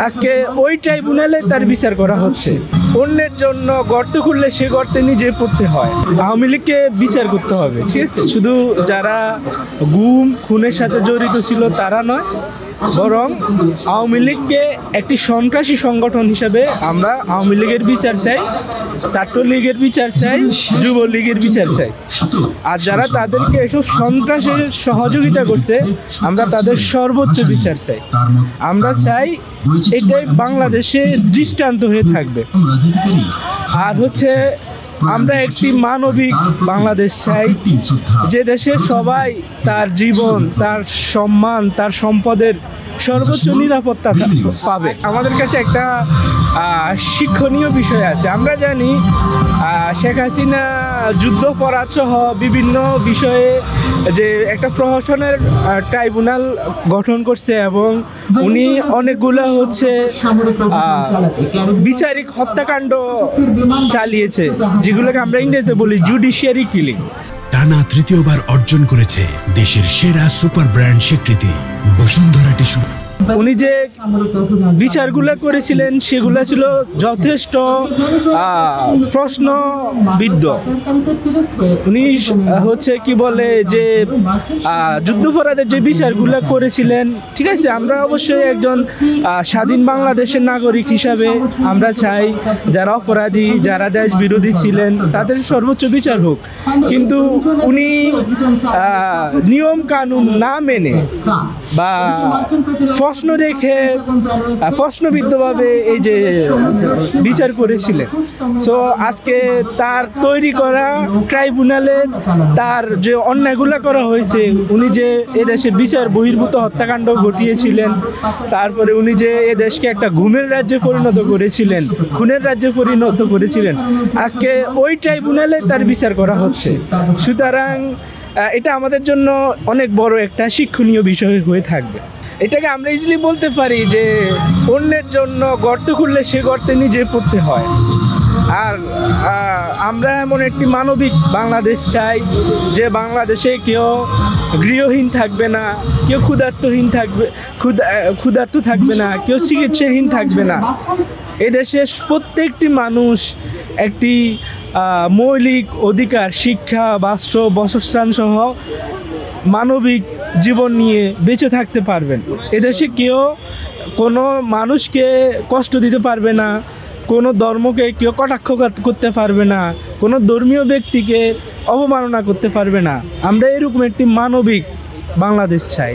আজকে ওই ট্রাইব্যুনালে তার বিচার করা হচ্ছে। অন্যের জন্য গর্ত খুললে সে গর্তে নিজে পড়তে হয়। আওয়ামী লীগকে বিচার করতে হবে, ঠিক আছে? শুধু যারা গুম খুনের সাথে জড়িত ছিল তারা নয়, বরং আওয়ামী লীগকে একটি সন্ত্রাসী সংগঠন হিসেবে আমরা আওয়ামী লীগের বিচার চাই, ছাত্রলীগের বিচার চাই, যুবলীগের বিচার চাই। আর যারা তাদেরকে এসব সন্ত্রাসের সহযোগিতা করছে আমরা তাদের সর্বোচ্চ বিচার চাই। আমরা চাই এটাই বাংলাদেশে দৃষ্টান্ত হয়ে থাকবে। আর হচ্ছে আমরা একটি মানবিক বাংলাদেশ চাই, যে দেশে সবাই তার জীবন, তার সম্মান, তার সম্পদের সর্বোচ্চ নিরাপত্তা পাবে। আমাদের কাছে একটা শিক্ষণীয় বিষয় আছে। আমরা জানি শেখ হাসিনা যুদ্ধাপরাধ সহ বিভিন্ন বিষয়ে যে একটা প্রহসনের ট্রাইব্যুনাল গঠন করছে এবং উনি অনেকগুলো হচ্ছে বিচারিক হত্যাকাণ্ড চালিয়েছে, যেগুলোকে আমরা ইংরেজিতে বলি জুডিশিয়ারি কিলিং। টানা তৃতীয়বার অর্জন করেছে দেশের সেরা সুপার ব্র্যান্ড স্বীকৃতি বসুন্ধরা টিস্যু। উনি যে বিচারগুলো করেছিলেন সেগুলো ছিল যথেষ্ট প্রশ্নবিদ্ধ। উনি হচ্ছে কি বলে যে যুদ্ধাপরাধের যে বিচারগুলো করেছিলেন, ঠিক আছে, আমরা অবশ্যই একজন স্বাধীন বাংলাদেশের নাগরিক হিসাবে আমরা চাই যারা অপরাধী, যারা দেশ বিরোধী ছিলেন তাদের সর্বোচ্চ বিচার হোক। কিন্তু উনি নিয়ম কানুন না মেনে বা প্রশ্ন রেখে প্রশ্নবিদ্ধভাবে এই যে বিচার করেছিলেন। সো আজকে তার তৈরি করা ট্রাইব্যুনালে তার যে অন্যায়গুলো করা হয়েছে, উনি যে এদেশে বিচার বহির্ভূত হত্যাকাণ্ড ঘটিয়েছিলেন, তারপরে উনি যে এদেশকে একটা ঘুমের রাজ্যে পরিণত করেছিলেন, খুনের রাজ্যে পরিণত করেছিলেন, আজকে ওই ট্রাইব্যুনালে তার বিচার করা হচ্ছে। সুতরাং এটা আমাদের জন্য অনেক বড় একটা শিক্ষণীয় বিষয় হয়ে থাকবে। এটাকে আমরা ইজিলি বলতে পারি যে অন্যের জন্য গর্ত খুললে সে গর্তে নিজে পড়তে হয়। আর আমরা এমন একটি মানবিক বাংলাদেশ চাই যে বাংলাদেশে কেউ গৃহহীন থাকবে না, কেউ ক্ষুধার্ত থাকবে না, কেউ চিকিৎসাহীন থাকবে না। এদেশের প্রত্যেকটি মানুষ একটি মৌলিক অধিকার, শিক্ষা, বস্ত্র, বাসস্থান সহ মানবিক জীবন নিয়ে বেঁচে থাকতে পারবেন। এদেশে কেউ কোনো মানুষকে কষ্ট দিতে পারবে না, কোনো ধর্মকে কেউ কটাক্ষ করতে পারবে না, কোনো ধর্মীয় ব্যক্তিকে অবমাননা করতে পারবে না। আমরা এরকম একটি মানবিক বাংলাদেশ চাই।